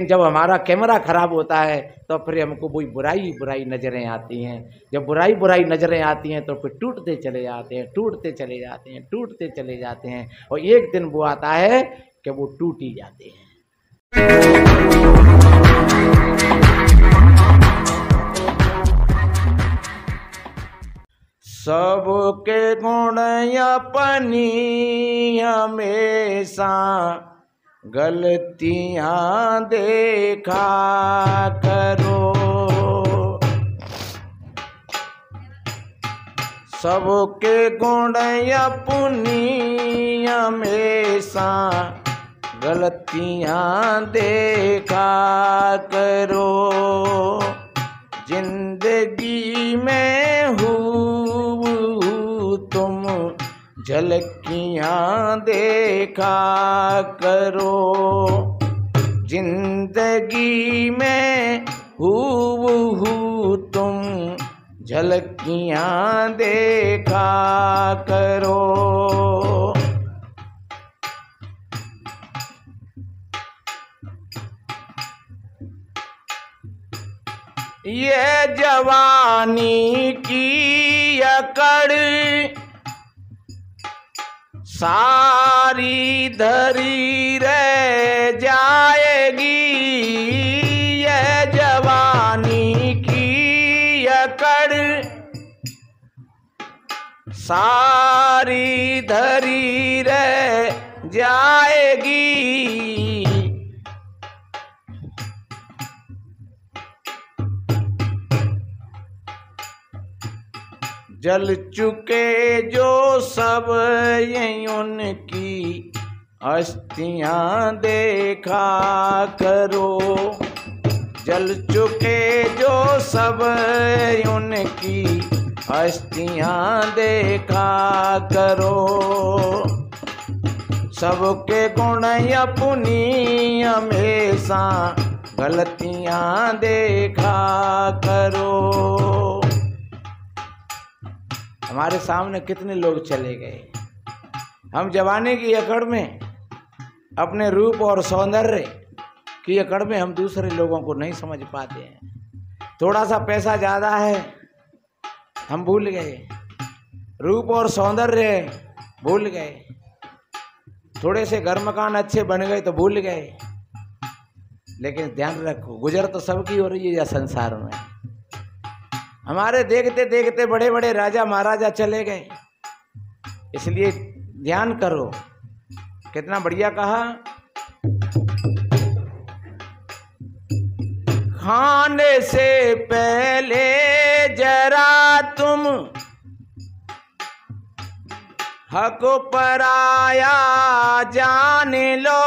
जब हमारा कैमरा खराब होता है तो फिर हमको वही बुराई बुराई नज़रें आती हैं। जब बुराई बुराई नज़रें आती हैं तो फिर टूटते चले जाते हैं, टूटते चले जाते हैं, टूटते चले जाते हैं, और एक दिन वो आता है कि वो टूट ही जाते हैं। सबके गुण अपनी हमेशा गलतियां देखा करो। सबके गुण अपनी हमेशा गलतियां देखा करो। जिंदगी में तुम झलकियां देखा करो। जिंदगी में तुम झलकियां देखा करो। ये जवानी की अकड़ सारी धरी रह जाएगी। ये जवानी की अकड़ सारी धरी रह जाएगी। जल चुके जो सब ये उनकी अस्थियां देखा करो। जल चुके जो सब उनकी अस्थियां देखा करो। सबके गुण अपनी हमेशा गलतियां देखा करो। हमारे सामने कितने लोग चले गए। हम जवानी की अकड़ में, अपने रूप और सौंदर्य की अकड़ में हम दूसरे लोगों को नहीं समझ पाते हैं। थोड़ा सा पैसा ज़्यादा है हम भूल गए, रूप और सौंदर्य भूल गए, थोड़े से घर मकान अच्छे बन गए तो भूल गए। लेकिन ध्यान रखो, गुजर तो सबकी हो रही है या संसार में। हमारे देखते देखते बड़े बड़े राजा महाराजा चले गए, इसलिए ध्यान करो। कितना बढ़िया कहा, खाने से पहले जरा तुम हक पराया जान लो।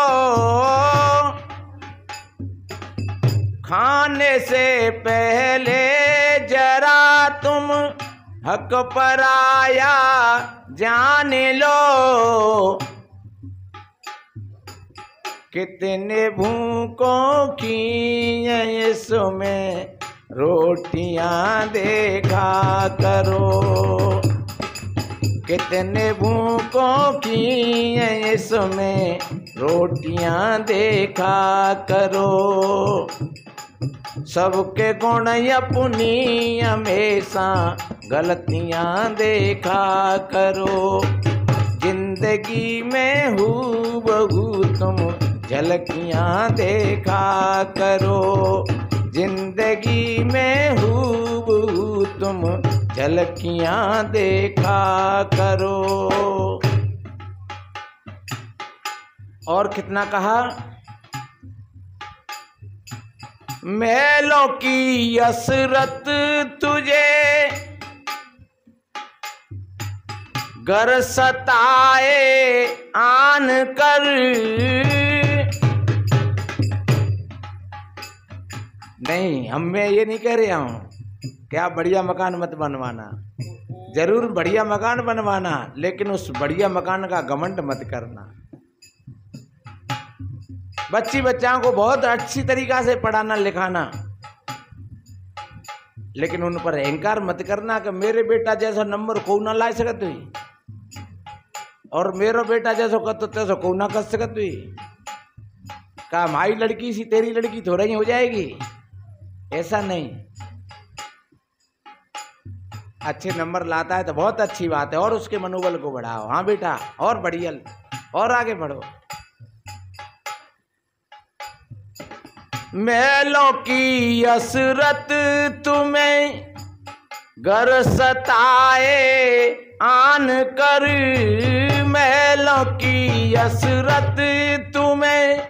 खाने से पहले जरा तुम हक पराया जान लो। कितने भूखों की इसमें रोटियां देखा करो। कितने भूखों की इसमें रोटियां देखा करो। सबके गुण अपनी हमेशा गलतियां देखा करो। जिंदगी में बहू तुम झलकियां देखा करो। जिंदगी में बहू तुम झलकियां देखा करो। और कितना कहा, मैलों की असरत तुझे घर सताए आन कर। नहीं, मैं ये नहीं कह रहा हूं कि आप बढ़िया मकान मत बनवाना। जरूर बढ़िया मकान बनवाना, लेकिन उस बढ़िया मकान का घमंड मत करना। बच्ची बच्चाओं को बहुत अच्छी तरीका से पढ़ाना लिखाना, लेकिन उन पर अहंकार मत करना कि मेरे बेटा जैसा नंबर को ना ला सकत हुई और मेरो बेटा जैसो करतो तैसो को ना कर सकत हुई। का हमारी लड़की सी तेरी लड़की थोड़ा ही हो जाएगी, ऐसा नहीं। अच्छे नंबर लाता है तो बहुत अच्छी बात है, और उसके मनोबल को बढ़ाओ। हाँ बेटा, और बढ़िया, और आगे बढ़ो। मैलों की असरत तुम्हें गर सताए आन कर, मैलों की असरत तुम्हें,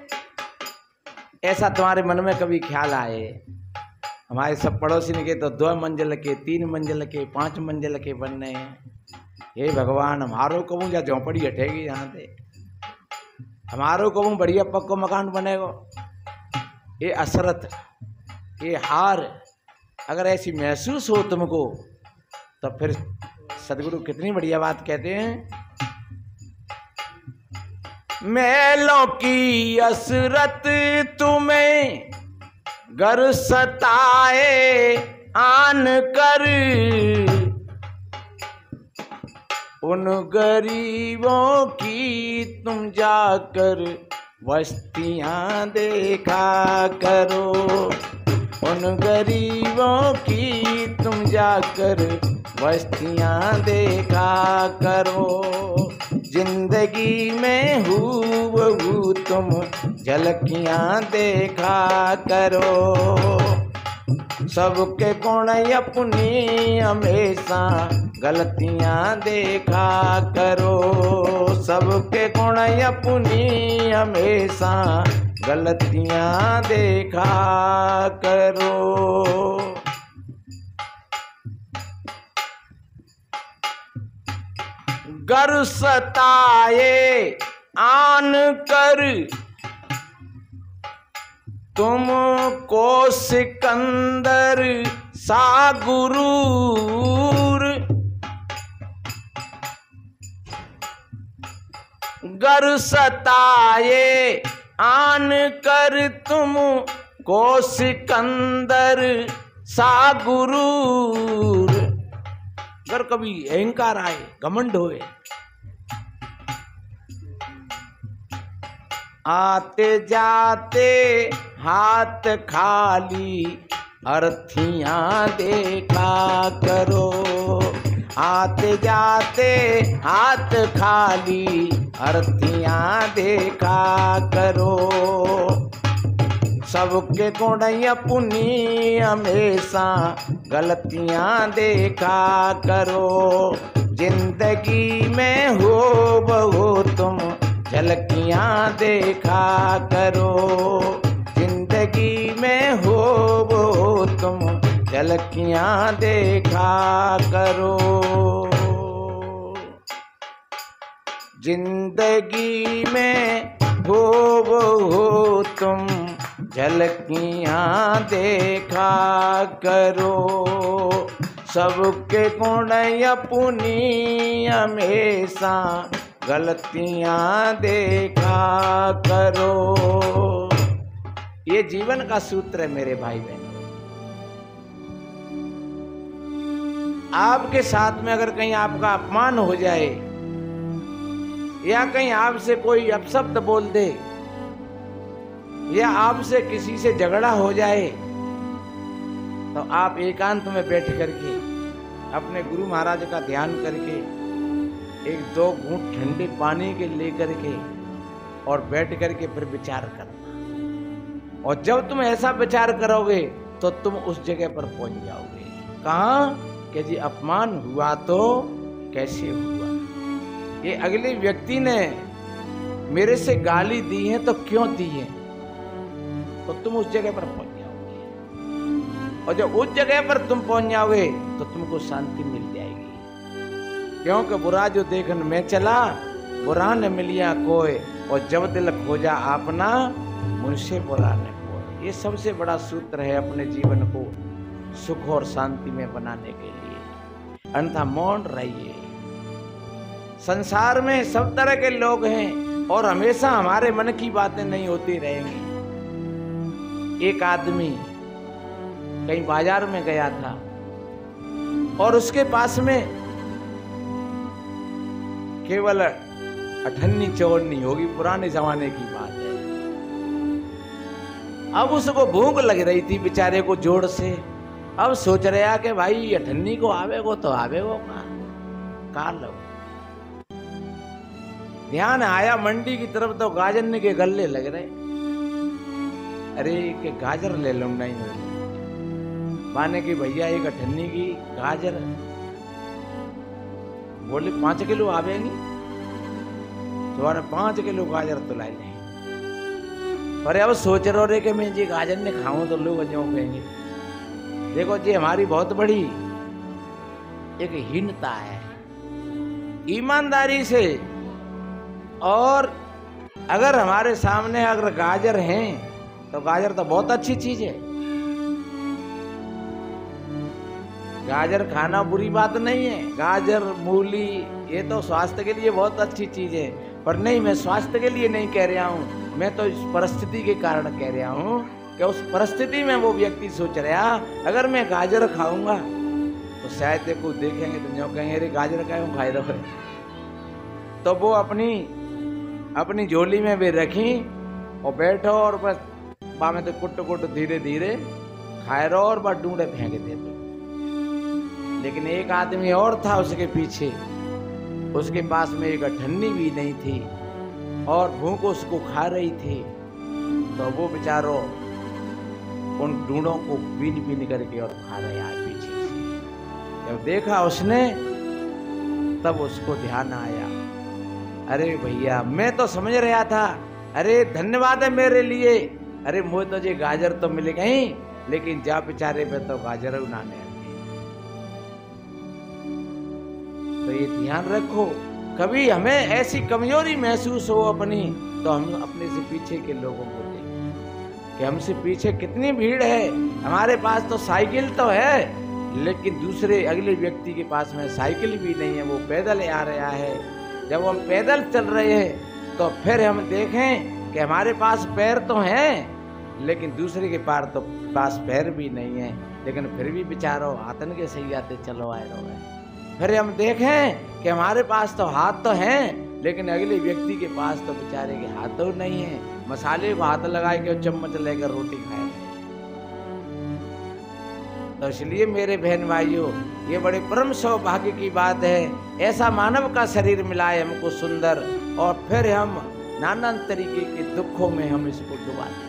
ऐसा तुम्हारे मन में कभी ख्याल आए। हमारे सब पड़ोसी ने के तो 2 मंजिल के, 3 मंजिल के, 5 मंजिल के बनने हैं। हे भगवान, हमारो कहूँ या झोंपड़ी हटेगी यहाँ से, हमारो कहूँ बढ़िया पक्को मकान बनेगा। ये असरत, ये हार अगर ऐसी महसूस हो तुमको, तो फिर सदगुरु कितनी बढ़िया बात कहते हैं। मैलों की असरत तुम्हें गर सताए आन कर, उन गरीबों की तुम जाकर बस्तियां देखा करो, उन गरीबों की तुम जाकर बस्तियां देखा करो। जिंदगी में हूबहू तुम झलकियां देखा करो, सबके गुण अपनी हमेशा गलतियां देखा करो, सबके गुण अपनी हमेशा गलतियां देखा करो। गर सताए आन कर तुमको सिकंदर सा गुरूर, गर सताए आन कर तुमको सिकंदर सा गुरूर। अगर कभी अहंकार आए, घमंड होए, आते जाते हाथ खाली अर्थियां देखा करो, आते जाते हाथ खाली अर्थियां देखा करो, सबके गुण अपनी हमेशा गलतियां देखा करो। जिंदगी में हो बहु तुम झलकियां देखा करो, जिंदगी में हो बहु तुम झलकियां देखा करो, जिंदगी में हो बहु तुम झलकियां देखा करो, सबके गुण अपनी हमेशा गलतियां देखा करो। ये जीवन का सूत्र है मेरे भाई बहन। आपके साथ में अगर कहीं आपका अपमान हो जाए या कहीं आपसे कोई अपशब्द बोल दे या आपसे किसी से झगड़ा हो जाए, तो आप एकांत में बैठ करके अपने गुरु महाराज का ध्यान करके 1-2 घूंट ठंडे पानी के लेकर के और बैठ करके फिर विचार करना। और जब तुम ऐसा विचार करोगे तो तुम उस जगह पर पहुंच जाओगे। कहाँ कि जी अपमान हुआ तो कैसे हुआ, ये अगले व्यक्ति ने मेरे से गाली दी है तो क्यों दी है, तो तुम उस जगह पर पहुंच जाओगे। और जब उस जगह पर तुम पहुंच जाओगे तो तुमको शांति मिल जाएगी, क्योंकि बुरा जो देखन में चला बुरा न मिलिया कोई, और जब दिल खोजा आपना मुझसे बुरा न कोई। ये सबसे बड़ा सूत्र है अपने जीवन को सुख और शांति में बनाने के लिए। अन्यथा मौन रहिए। संसार में सब तरह के लोग हैं और हमेशा हमारे मन की बातें नहीं होती रहेंगी। एक आदमी कहीं बाजार में गया था और उसके पास में केवल 98 चौवन्नी होगी, पुराने जमाने की बात है, अब उसको भूख लग रही थी बेचारे को जोर से। अब सोच रहा कि भाई अठन्नी को आवेगो तो आवेगो का लो। ध्यान आया मंडी की तरफ तो गाजर के गल्ले लग रहे। अरे के गाजर ले लो, नहीं माने की भैया एक अठन्नी की गाजर बोले 5 किलो आवेगी, तुम्हारे 5 किलो गाजर तो लाई नहीं। पर अब सोच रहे रे कि मैं जी गाजर ने खाऊं तो लोग जो कहेंगे। देखो जी हमारी बहुत बड़ी एक हीनता है। ईमानदारी से, और अगर हमारे सामने अगर गाजर हैं तो गाजर तो बहुत अच्छी चीज है। गाजर खाना बुरी बात नहीं है, गाजर मूली ये तो स्वास्थ्य के लिए बहुत अच्छी चीज है। पर नहीं, मैं स्वास्थ्य के लिए नहीं कह रहा हूँ, मैं तो इस परिस्थिति के कारण कह रहा हूँ कि उस परिस्थिति में वो व्यक्ति सोच रहा अगर मैं गाजर खाऊंगा तो शायद देखो देखेंगे तो जो कहेंगे अरे गाजर का क्यों खाए रहो। तो वो अपनी झोली में भी रखी और बैठो और बस बा में तो कुट कुट धीरे धीरे खाए रहो और बस डूंडे फेंक दे दो। लेकिन एक आदमी और था उसके पीछे, उसके पास में एक अठन्नी भी नहीं थी और भूख उसको खा रही थी। तो वो बेचारो उन डूडों को बीन बीन करके और खा रहा है पीछे से। जब देखा उसने तब उसको ध्यान आया, अरे भैया मैं तो समझ रहा था अरे धन्यवाद है मेरे लिए, अरे मुझे तो ये गाजर तो मिलेगा ही, लेकिन जा बेचारे पे तो गाजर उड़ाने। तो ये ध्यान रखो, कभी हमें ऐसी कमजोरी महसूस हो अपनी तो हम अपने से पीछे के लोगों को देखें कि हमसे पीछे कितनी भीड़ है। हमारे पास तो साइकिल तो है लेकिन दूसरे अगले व्यक्ति के पास में साइकिल भी नहीं है, वो पैदल आ रहा है। जब हम पैदल चल रहे हैं तो फिर हम देखें कि हमारे पास पैर तो हैं लेकिन दूसरे के पास पैर भी नहीं है, लेकिन फिर भी बेचारो हाथन के सही आते चलो आए रहो है। फिर हम देखें कि हमारे पास तो हाथ तो हैं लेकिन अगले व्यक्ति के पास तो बेचारे के हाथ तो नहीं है, मसाले को हाथ लगाए के चम्मच लेकर रोटी खाए रहे। तो इसलिए मेरे बहन भाइयों ये बड़े परम सौभाग्य की बात है, ऐसा मानव का शरीर मिला है हमको सुंदर, और फिर हम नाना तरीके के दुखों में हम इसको डुबा देते।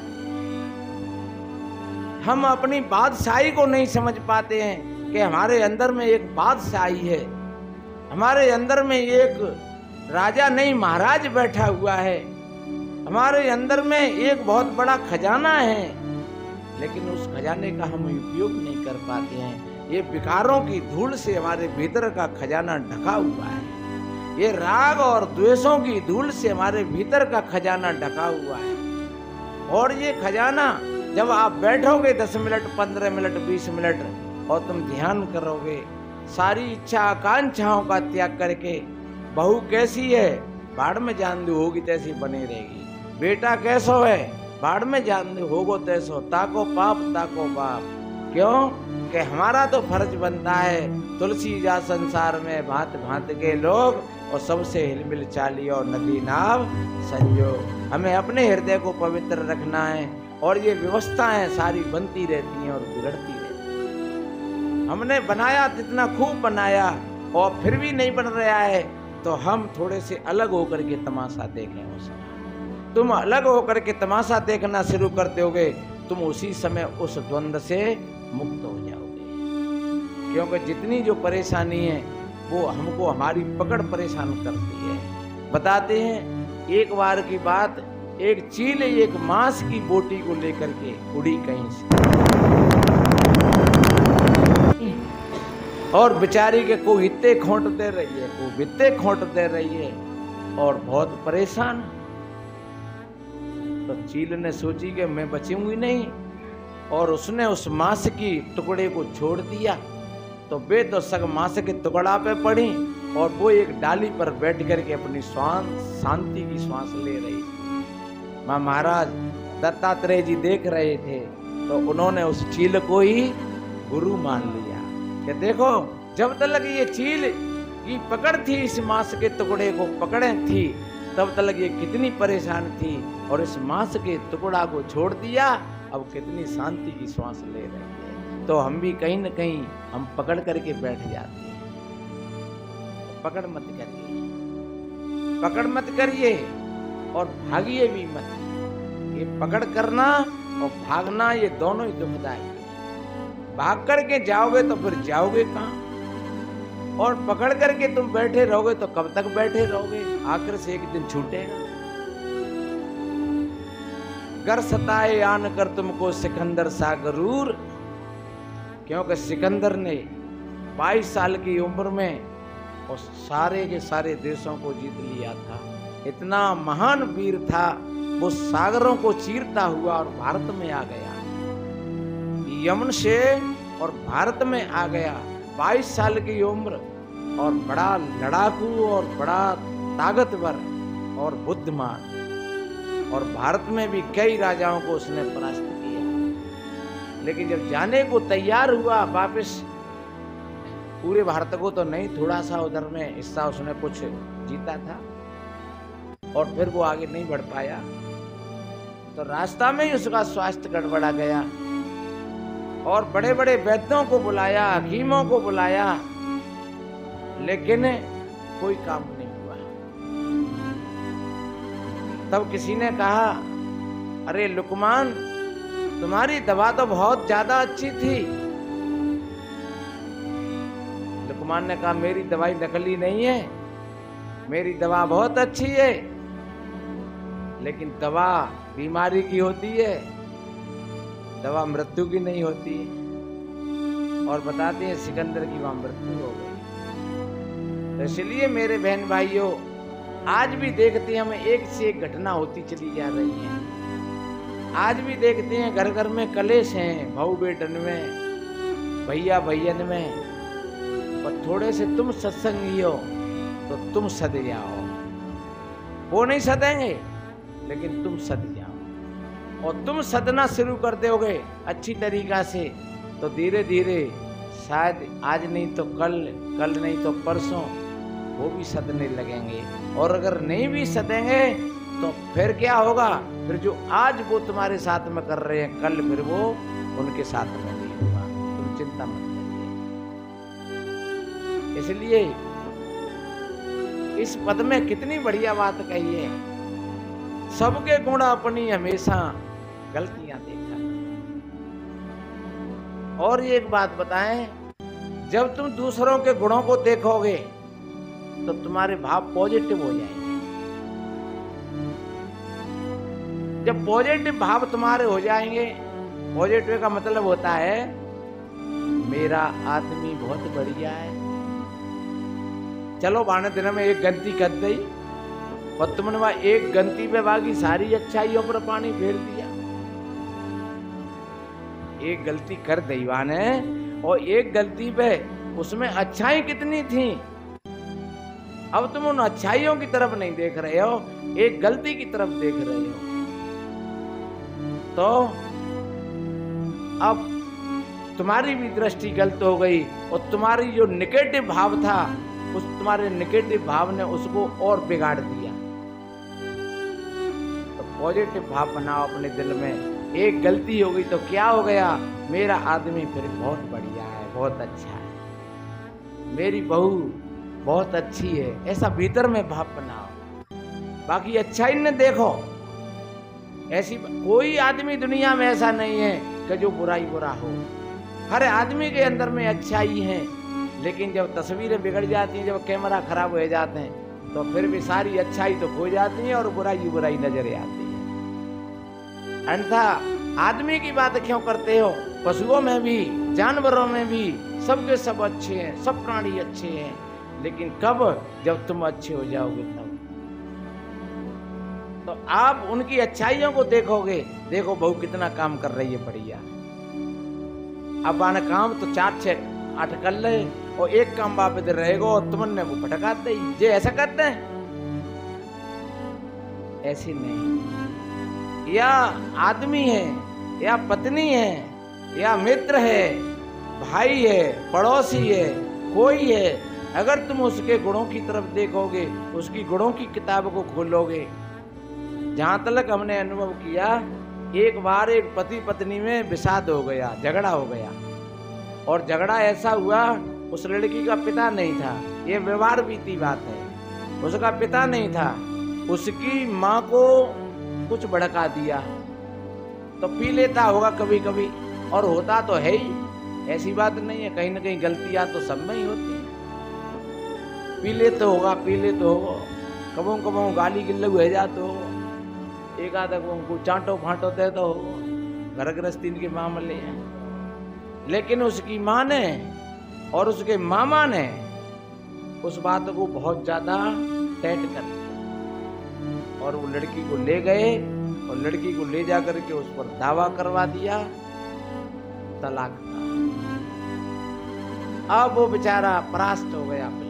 हम अपनी बादशाही को नहीं समझ पाते हैं कि हमारे अंदर में एक बादशाही है, हमारे अंदर में एक राजा नहीं महाराज बैठा हुआ है, हमारे अंदर में एक बहुत बड़ा खजाना है, लेकिन उस खजाने का हम उपयोग नहीं कर पाते हैं। ये विकारों की धूल से हमारे भीतर का खजाना ढका हुआ है, ये राग और द्वेषों की धूल से हमारे भीतर का खजाना ढका हुआ है। और ये खजाना जब आप बैठोगे 10 मिनट 15 मिनट 20 मिनट और तुम ध्यान करोगे, सारी इच्छा आकांक्षाओं का त्याग करके, बहू कैसी है बाढ़ में जान दो होगी तैसी बनी रहेगी, बेटा कैसो है बाढ़ में जान दो होगो तैसो, ताको पाप ताको बाप। क्यों कि हमारा तो फर्ज बनता है तुलसी जा संसार में भांत भांत के लोग और सबसे हिलमिल चाली और नदी नाव संजोग। हमें अपने हृदय को पवित्र रखना है और ये व्यवस्थाएं सारी बनती रहती हैं और बिगड़ती रहती हैं। हमने बनाया जितना खूब बनाया और फिर भी नहीं बन रहा है तो हम थोड़े से अलग होकर के तमाशा देखें उसका। तुम अलग होकर के तमाशा देखना शुरू कर दोगे, तुम उसी समय उस द्वंद्व से मुक्त हो जाओगे। क्योंकि जितनी जो परेशानी है वो हमको हमारी पकड़ परेशान करती है। बताते हैं एक बार की बात, एक चील एक मांस की बोटी को लेकर के उड़ी कहीं से, और बेचारी के को इत्ते खोंटते रही है, को बित्ते खोंटते रही है और बहुत परेशान। तो चील ने सोची कि मैं बचूंगी नहीं, और उसने उस मांस की टुकड़े को छोड़ दिया। तो बेदसक मांस के टुकड़ा पे पड़ी और वो एक डाली पर बैठ करके अपनी शांति की श्वास ले रही थी। मां महाराज दत्तात्रेय जी देख रहे थे तो उन्होंने उस चील को ही गुरु मान लिया कि देखो जब तक ये चील की पकड़ थी, इस मांस के टुकड़े को पकड़े थी, तब तक ये कितनी परेशान थी, और इस मांस के टुकड़ा को छोड़ दिया अब कितनी शांति की श्वास ले रही है। तो हम भी कहीं न कहीं हम पकड़ करके बैठ जाते हैं। पकड़ मत करिए, पकड़ मत करिए और भागिए भी मत। ये पकड़ करना और भागना ये दोनों ही दुखदायी है। भाग करके जाओगे तो फिर जाओगे कहाँ, और पकड़ करके तुम बैठे रहोगे तो कब तक बैठे रहोगे, आखिर से एक दिन छूटेगा। गर सताए आन कर तुमको सिकंदर सा गरूर, क्योंकि सिकंदर ने 22 साल की उम्र में और सारे के सारे देशों को जीत लिया था। इतना महान वीर था, वो सागरों को चीरता हुआ और भारत में आ गया, यमन से और भारत में आ गया। 22 साल की उम्र और बड़ा लड़ाकू और बड़ा ताकतवर और बुद्धिमान, और भारत में भी कई राजाओं को उसने परास्त किया। लेकिन जब जाने को तैयार हुआ वापस, पूरे भारत को तो नहीं, थोड़ा सा उधर में हिस्सा उसने कुछ जीता था, और फिर वो आगे नहीं बढ़ पाया। तो रास्ता में ही उसका स्वास्थ्य गड़बड़ा गया, और बड़े बड़े वैद्यों को बुलाया, हकीमों को बुलाया, लेकिन कोई काम नहीं हुआ। तब किसी ने कहा, अरे लुकमान, तुम्हारी दवा तो बहुत ज्यादा अच्छी थी। लुकमान ने कहा, मेरी दवाई नकली नहीं है, मेरी दवा बहुत अच्छी है, लेकिन दवा बीमारी की होती है, दवा मृत्यु की नहीं होती है। और बताते हैं सिकंदर की वहां मृत्यु हो गई। तो इसलिए मेरे बहन भाइयों, आज भी देखते हैं हमें एक से एक घटना होती चली जा रही है। आज भी देखते हैं घर घर में कलेश हैं, भाऊ बेटन में, भैया भैयन में। और थोड़े से तुम सत्संगी हो तो तुम सद जाओ, वो नहीं सदेंगे लेकिन तुम सद जाओ। और तुम सदना शुरू कर दोगे अच्छी तरीका से, तो धीरे धीरे शायद आज नहीं तो कल, कल नहीं तो परसों वो भी सदने लगेंगे। और अगर नहीं भी सदेंगे तो फिर क्या होगा, फिर जो आज वो तुम्हारे साथ में कर रहे हैं, कल फिर वो उनके साथ में नहीं होगा। तुम चिंता मत करिए। इसलिए इस पद में कितनी बढ़िया बात कही है, सबके गुण अपनी हमेशा गलतियां देखा। और ये एक बात बताएं, जब तुम दूसरों के गुणों को देखोगे तो तुम्हारे भाव पॉजिटिव हो जाएंगे। जब पॉजिटिव भाव तुम्हारे हो जाएंगे, पॉजिटिव का मतलब होता है मेरा आदमी बहुत बढ़िया है। चलो बाने दिन में एक गलती कर दी और तुमने वहां एक गलती पे बाकी सारी अच्छाइयों पर पानी फेर दिया। एक गलती कर दी वाने, और एक गलती पे उसमें अच्छाई कितनी थी। अब तुम उन अच्छाइयों की तरफ नहीं देख रहे हो, एक गलती की तरफ देख रहे हो। तो अब तुम्हारी भी दृष्टि गलत हो गई, और तुम्हारी जो नेगेटिव भाव था, उस तुम्हारे नेगेटिव भाव ने उसको और बिगाड़ दिया। तो पॉजिटिव भाव बनाओ अपने दिल में। एक गलती हो गई तो क्या हो गया, मेरा आदमी फिर बहुत बढ़िया है, बहुत अच्छा है, मेरी बहू बहुत अच्छी है, ऐसा भीतर में भाव बनाओ। बाकी अच्छाई न देखो। ऐसी कोई आदमी दुनिया में ऐसा नहीं है कि जो बुराई बुरा हो। हर आदमी के अंदर में अच्छाई है, लेकिन जब तस्वीरें बिगड़ जाती हैं, जब कैमरा खराब हो जाते हैं, तो फिर भी सारी अच्छाई तो खो जाती है और बुराई बुराई नजर आती है। अन्यथा आदमी की बात क्यों करते हो, पशुओं में भी, जानवरों में भी सबके सब अच्छे हैं, सब प्राणी अच्छे हैं, लेकिन कब, जब तुम अच्छे हो जाओगे तब। तो आप उनकी अच्छाइयों को देखोगे, देखो बहू कितना काम कर रही है बढ़िया। अब आने काम तो 4-6-8 कर ले, और एक काम वापस रहेगा और तुमने वो भटका दे। जे ऐसा करते हैं, ऐसी नहीं। या आदमी है, या पत्नी है, या मित्र है, भाई है, पड़ोसी है, कोई है, अगर तुम उसके गुणों की तरफ देखोगे, उसकी गुणों की किताब को खोलोगे, जहां तक हमने अनुभव किया, एक बार एक पति पत्नी में विषाद हो गया, झगड़ा हो गया, और झगड़ा ऐसा हुआ, उस लड़की का पिता नहीं था, ये व्यवहार बीती बात है, उसका पिता नहीं था, उसकी माँ को कुछ भड़का दिया, तो पी लेता होगा कभी कभी, और होता तो है ही, ऐसी बात नहीं है, कहीं ना कहीं गलतियां तो सब में ही होती है, पी लेते होगा, कबों कबों गाली गिल्लू है जाते हो, एक आधा को चांटो फांटो दे दो, घर गृहस्थी के मामले हैं। लेकिन उसकी माँ ने और उसके मामा ने उस बात को बहुत ज्यादा टाइट कर दिया, और वो लड़की को ले गए, और लड़की को ले जा करके उस पर दावा करवा दिया, तलाक था। अब वो बेचारा परास्त हो गया बिल्कुल,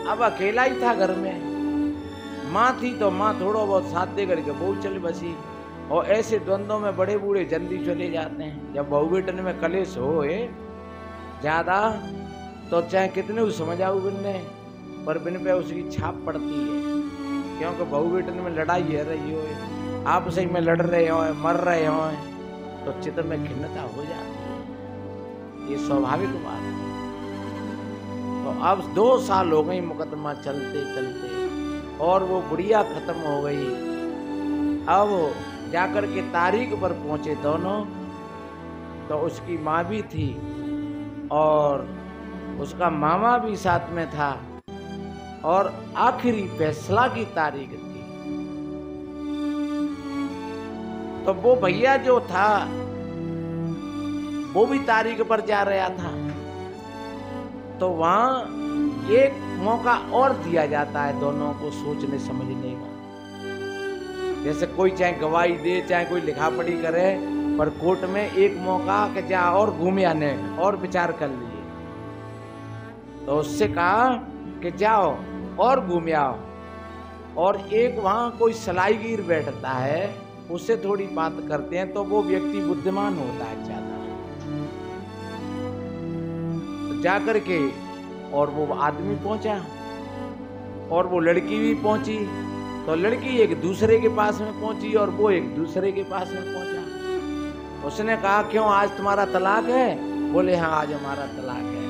अब अकेला ही था घर में, माँ थी तो माँ थोड़ा बहुत साथ दे करके बहू चल बसी, और ऐसे द्वंद्वों में बड़े बूढ़े जल्दी चले जाते हैं। जब बहू बेटन में कलेश हो ज्यादा, तो चाहे कितने भी समझाऊ बिन्ने, पर बिन पे उसकी छाप पड़ती है, क्योंकि बहू बेटन में लड़ाई है रही हो, आपस में लड़ रहे हो, मर रहे हो, तो चित्त में खिन्नता हो जाती है, ये स्वाभाविक बात है। तो अब 2 साल हो गई मुकदमा चलते चलते, और वो बुढ़िया खत्म हो गई। अब जाकर के तारीख पर पहुंचे दोनों, तो उसकी माँ भी थी और उसका मामा भी साथ में था, और आखिरी फैसला की तारीख थी। तो वो भैया जो था वो भी तारीख पर जा रहा था, तो वहां एक मौका और दिया जाता है दोनों को सोचने समझने का। जैसे कोई चाहे गवाही दे, चाहे कोई लिखा पढ़ी करे, पर कोर्ट में एक मौका कि जा और घूम आने और विचार कर लिए, तो उससे कहा कि जाओ और घूम आओ, और एक वहां कोई सलाईगीर बैठता है, उससे थोड़ी बात करते हैं, तो वो व्यक्ति बुद्धिमान होता है ज्यादा, तो जाकर के और वो आदमी पहुंचा, और वो लड़की भी पहुंची, तो लड़की एक दूसरे के पास में पहुंची और वो एक दूसरे के पास में पहुंचा। उसने कहा क्यों आज तुम्हारा तलाक है? बोले हाँ आज हमारा तलाक है।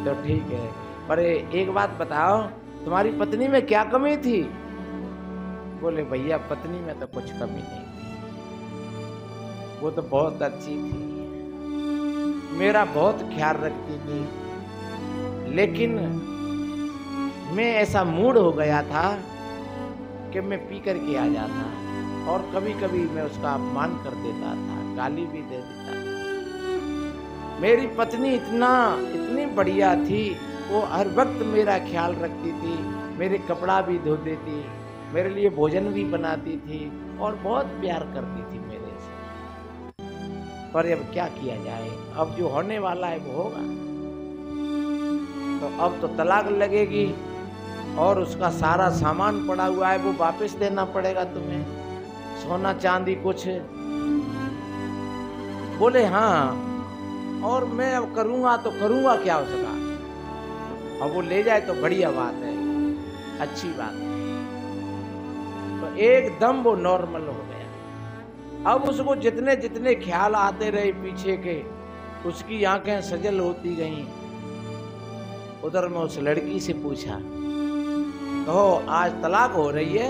तो ठीक है, पर एक बात बताओ तुम्हारी पत्नी में क्या कमी थी? बोले भैया पत्नी में तो कुछ कमी नहीं थी, वो तो बहुत अच्छी थी, मेरा बहुत ख्याल रखती थी, लेकिन मैं ऐसा मूड हो गया था कि मैं पी करके आ जाता, और कभी कभी मैं उसका अपमान कर देता था, गाली भी दे देता था। मेरी पत्नी इतनी बढ़िया थी, वो हर वक्त मेरा ख्याल रखती थी, मेरे कपड़ा भी धो देती, मेरे लिए भोजन भी बनाती थी, और बहुत प्यार करती थी मेरे से। पर अब क्या किया जाए, अब जो होने वाला है वो होगा। तो अब तो तलाक लगेगी, और उसका सारा सामान पड़ा हुआ है वो वापस देना पड़ेगा तुम्हें, सोना चांदी कुछ। बोले हाँ, और मैं अब करूंगा तो करूंगा क्या उसका, अब वो ले जाए तो बढ़िया बात है, अच्छी बात है। तो एकदम वो नॉर्मल हो गया। अब उसको जितने जितने ख्याल आते रहे पीछे के, उसकी आंखें सजल होती गईं। उधर मैं उस लड़की से पूछा, कहो आज तलाक हो रही है,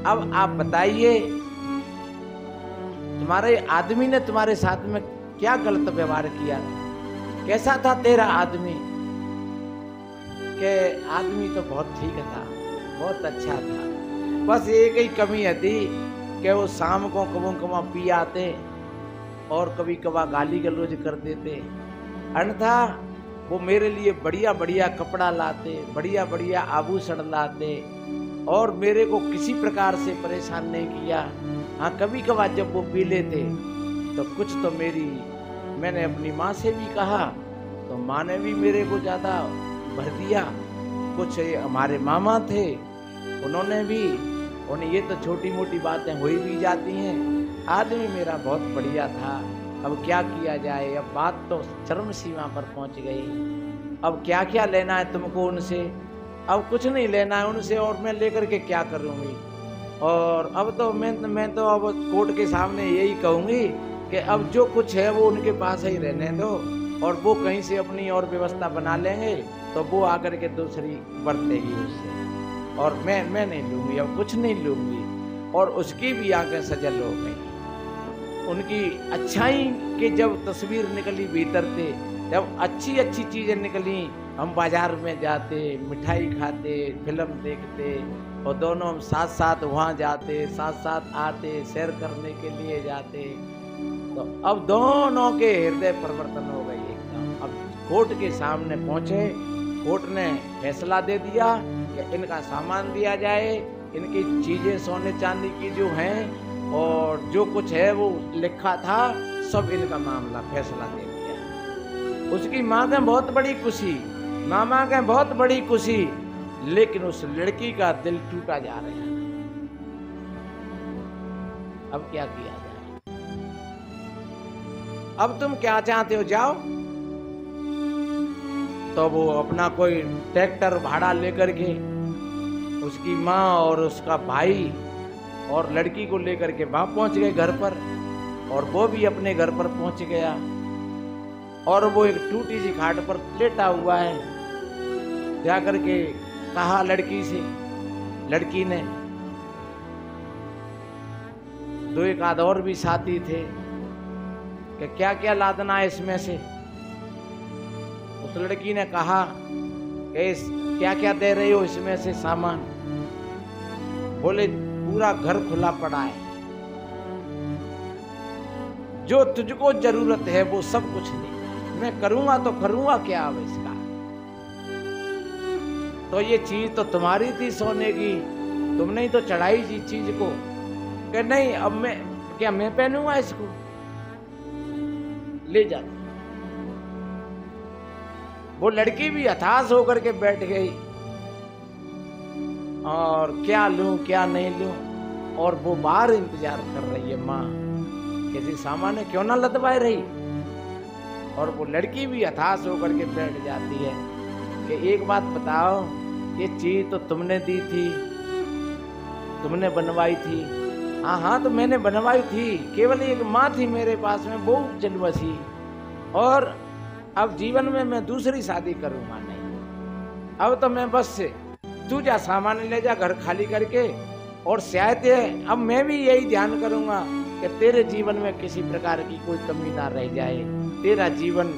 अब आप बताइए तुम्हारे आदमी ने तुम्हारे साथ में क्या गलत व्यवहार किया, कैसा था तेरा आदमी? के आदमी तो बहुत ठीक था, बहुत अच्छा था, बस एक ही कमी थी कि वो शाम को कबा पी आते और कभी कभार गाली गलौज कर देते, अन्यथा वो मेरे लिए बढ़िया बढ़िया कपड़ा लाते, बढ़िया बढ़िया आभूषण लाते, और मेरे को किसी प्रकार से परेशान नहीं किया। हाँ कभी कभार जब वो पी लेते तो कुछ तो मैंने अपनी माँ से भी कहा, तो माँ ने भी मेरे को ज़्यादा भर दिया, कुछ हमारे मामा थे उन्होंने भी, उन्हें ये तो छोटी मोटी बातें हो ही भी जाती हैं। आदमी मेरा बहुत बढ़िया था, अब क्या किया जाए, अब बात तो चरम सीमा पर पहुंच गई। अब क्या क्या लेना है तुमको उनसे? अब कुछ नहीं लेना है उनसे, और मैं लेकर के क्या करूँगी? और अब तो मैं तो अब कोर्ट के सामने यही कहूँगी कि अब जो कुछ है वो उनके पास ही रहने दो, और वो कहीं से अपनी और व्यवस्था बना लेंगे तो वो आकर के दूसरी बरतेगी उससे, और मैं नहीं लूँगी, अब कुछ नहीं लूँगी। और उसकी भी आंखें सजल हो गई। उनकी अच्छाई की जब तस्वीर निकली भीतर से, जब अच्छी अच्छी चीज़ें निकली, हम बाजार में जाते, मिठाई खाते, फिल्म देखते, और दोनों हम साथ साथ वहाँ जाते, साथ साथ आते, सैर करने के लिए जाते। तो अब दोनों के हृदय परिवर्तन हो गई एकदम। अब कोर्ट के सामने पहुँचे, कोर्ट ने फैसला दे दिया कि इनका सामान दिया जाए, इनकी चीज़ें सोने चांदी की जो हैं और जो कुछ है वो लिखा था, सब इनका मामला फैसला दे दिया। उसकी माँ के बहुत बड़ी खुशी, मामा के बहुत बड़ी खुशी, लेकिन उस लड़की का दिल टूटा जा रहा है। अब क्या किया जाए? अब तुम क्या चाहते हो, जाओ। तो वो अपना कोई ट्रैक्टर भाड़ा लेकर के उसकी माँ और उसका भाई और लड़की को लेकर के वहां पहुंच गए घर पर, और वो भी अपने घर पर पहुंच गया। और वो एक टूटी सी खाट पर लेटा हुआ है। जाकर के कहा लड़की से, लड़की ने, दो एक आध और भी साथी थे, कि क्या क्या लादना है इसमें से। उस लड़की ने कहा कि क्या क्या दे रहे हो इसमें से सामान। बोले पूरा घर खुला पड़ा है, जो तुझको जरूरत है वो सब कुछ नहीं, मैं करूंगा तो करूंगा क्या अब इसका। तो ये चीज तो तुम्हारी थी सोने की, तुमने ही तो चढ़ाई थी चीज को, कि नहीं अब मैं पहनूंगा इसको, ले जा। वो लड़की भी हताश होकर के बैठ गई, और क्या लूं क्या नहीं लूं, और वो बाहर इंतजार कर रही है माँ, किसी सामान में क्यों ना लदवाए रही। और वो लड़की भी हताश होकर के बैठ जाती है कि एक बात बताओ, ये चीज तो तुमने दी थी, तुमने बनवाई थी। हाँ हाँ, तो मैंने बनवाई थी, केवल एक माँ थी मेरे पास में, वो चल बसी, और अब जीवन में मैं दूसरी शादी करूंगा नहीं। अब तो मैं बस तू जा सामान ले जा घर खाली करके, और शायद अब मैं भी यही ध्यान करूंगा कि तेरे जीवन में किसी प्रकार की कोई कमी ना रह जाए, तेरा जीवन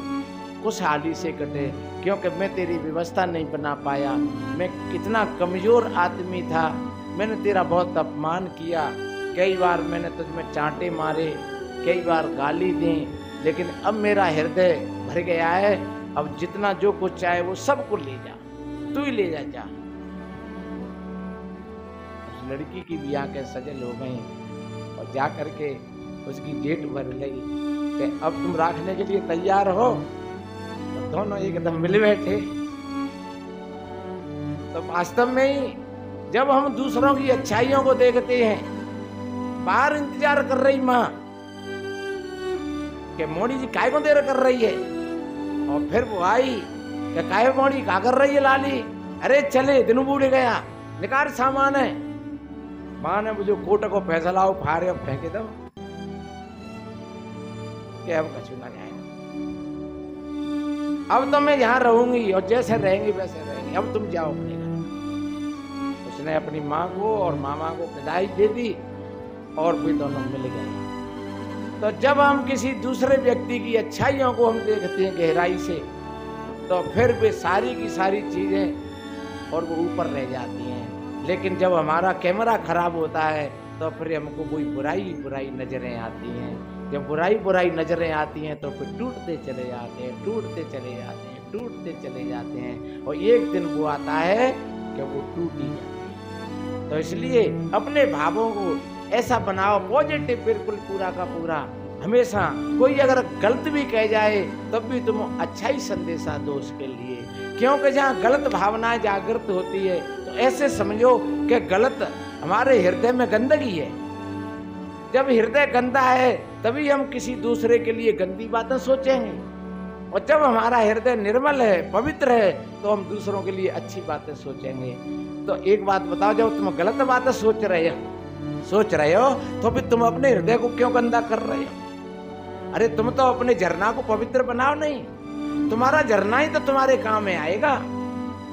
खुशहाली से कटे, क्योंकि मैं तेरी व्यवस्था नहीं बना पाया। मैं कितना कमजोर आदमी था, मैंने तेरा बहुत अपमान किया, कई बार मैंने तुझमें चांटे मारे, कई बार गाली दी, लेकिन अब मेरा हृदय भर गया है। अब जितना जो कुछ चाहे वो सब को ले जा, तू ही ले जा। लड़की की भी आंखें सजल हो गई, और जा करके उसकी जेठ भर गई कि अब तुम रखने के लिए तैयार हो। तो दोनों एकदम मिल बैठे। तो वास्तव में ही जब हम दूसरों की अच्छाइयों को देखते हैं, बाहर इंतजार कर रही माँ कि मोड़ी जी काय को देर कर रही है, और फिर वो आई कि काय मोड़ी क्या कर रही है लाली, अरे चले दिन बूढ़ गया, निकाल सामान है। माँ ने मुझे कोट को फैसला फाड़े अब फेंके दो, कि अब कछु ना जाएगा, अब तो मैं यहाँ रहूंगी, और जैसे रहेंगी वैसे रहेंगी, अब तुम जाओ अपने घर। उसने अपनी माँ को और मामा को विदाई दे दी, और भी दोनों मिल गए। तो जब हम किसी दूसरे व्यक्ति की अच्छाइयों को हम देखते हैं गहराई से, तो फिर वे सारी की सारी चीजें और वो ऊपर रह जाती हैं। लेकिन जब हमारा कैमरा खराब होता है, तो फिर हमको वही बुराई नजरें आती हैं। जब बुराई नजरें आती हैं, तो फिर टूटते चले जाते हैं, टूटते चले जाते हैं, टूटते चले जाते हैं, और एक दिन वो आता है कि वो टूट ही जाती है। तो इसलिए अपने भावों को ऐसा बनाओ पॉजिटिव, बिल्कुल पूरा का पूरा। हमेशा कोई अगर गलत भी कह जाए, तब भी तुम अच्छा ही संदेशा दो उसके लिए, क्योंकि जहाँ गलत भावनाएं जागृत होती है, तो ऐसे समझो कि गलत हमारे हृदय में गंदगी है। जब हृदय गंदा है, तभी हम किसी दूसरे के लिए गंदी बातें सोचेंगे, और जब हमारा हृदय निर्मल है, पवित्र है, तो हम दूसरों के लिए अच्छी बातें सोचेंगे। तो एक बात बताओ, जब तुम गलत बातें सोच रहे हो, सोच रहे हो तो फिर तुम अपने हृदय को क्यों गंदा कर रहे हो? अरे तुम तो अपने झरना को पवित्र बनाओ नहीं। तुम्हारा झरना ही तो तुम्हारे काम में आएगा,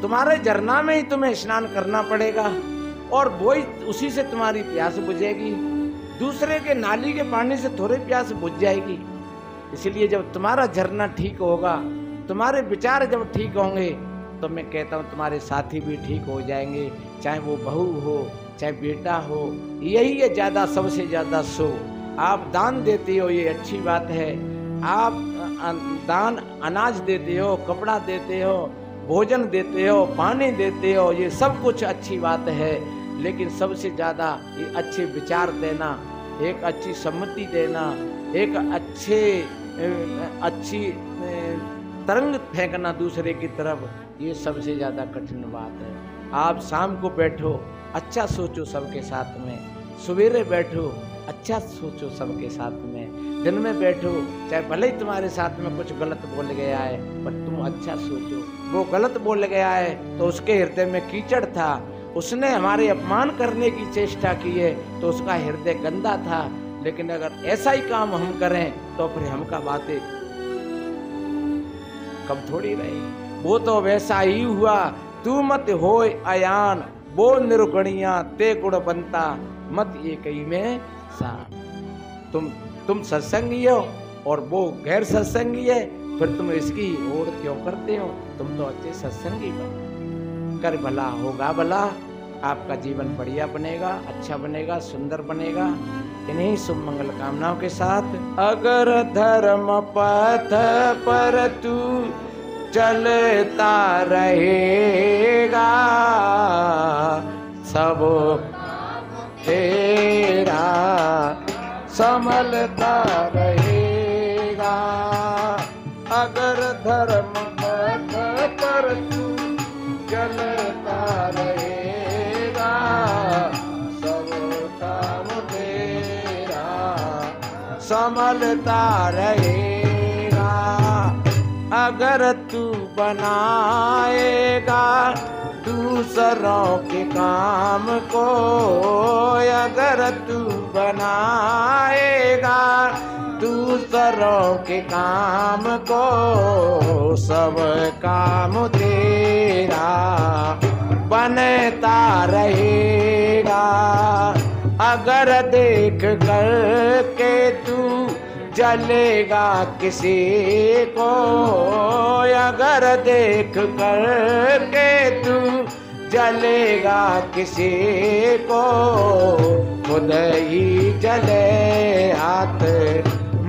तुम्हारे झरना में ही तुम्हें स्नान करना पड़ेगा और वो ही उसी से तुम्हारी प्यास बुझेगी। दूसरे के नाली के पानी से थोड़ी प्यास बुझ जाएगी। इसलिए जब तुम्हारा झरना ठीक होगा, तुम्हारे विचार जब ठीक होंगे, तो मैं कहता हूँ तुम्हारे साथी भी ठीक हो जाएंगे, चाहे वो बहू हो चाहे बेटा हो। यही है ज्यादा, सबसे ज्यादा सो आप दान देते हो, ये अच्छी बात है। आप दान अनाज देते हो, कपड़ा देते हो, भोजन देते हो, पानी देते हो, ये सब कुछ अच्छी बात है। लेकिन सबसे ज्यादा ये अच्छे विचार देना, एक अच्छी सम्मति देना, एक अच्छी तरंग फेंकना दूसरे की तरफ, ये सबसे ज्यादा कठिन बात है। आप शाम को बैठो, अच्छा सोचो सबके साथ में, सवेरे बैठो अच्छा सोचो सबके साथ में, दिन में बैठो चाहे भले ही तुम्हारे साथ में कुछ गलत बोल गया है पर तुम अच्छा सोचो। वो गलत बोल गया है तो उसके हृदय में कीचड़ था, उसने हमारे अपमान करने की चेष्टा की है तो उसका हृदय गंदा था। लेकिन अगर ऐसा ही काम हम करें तो फिर हमका बातें कब थोड़ी रही। वो तो वैसा ही हुआ, तू मत होय अयान, वो निर्गुणिया ते गुण बनता, मत ये कहीं में सान। तुम सत्संगी हो और वो गैर सत्संगी है, फिर तुम इसकी ओर क्यों करते हो? तुम तो अच्छे सत्संगी बनो। कर भला होगा भला, आपका जीवन बढ़िया बनेगा, अच्छा बनेगा, सुंदर बनेगा। इन्हीं शुभ मंगल कामनाओं के साथ, अगर धर्म पथ पर तू चलता रहेगा, सब तेरा संभलता रहेगा। अगर धर्म पथ पर तू चलता रहेगा, सब काम तेरा संभलता रहेगा। अगर तू बनाएगा दूसरों के काम को, अगर तू बनाएगा दूसरों के काम को, सब काम तेरा बनता रहेगा। अगर देख कर के तू जलेगा किसी को, अगर देख कर के तू जलेगा किसी को, खुद ही जले हाथ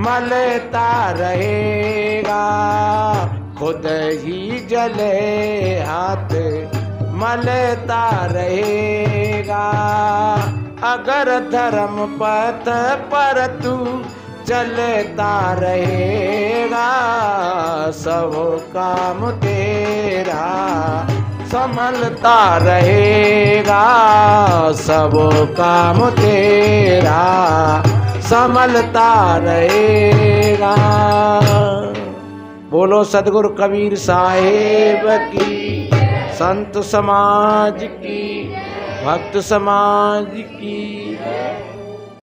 मलता रहेगा, खुद ही जले हाथ मलता रहेगा। अगर धर्म पथ पर तू चलता रहेगा, सब काम तेरा संभलता रहेगा, सब काम तेरा संभलता रहेगा। बोलो सतगुरु कबीर साहेब की, संत समाज की, भक्त समाज की।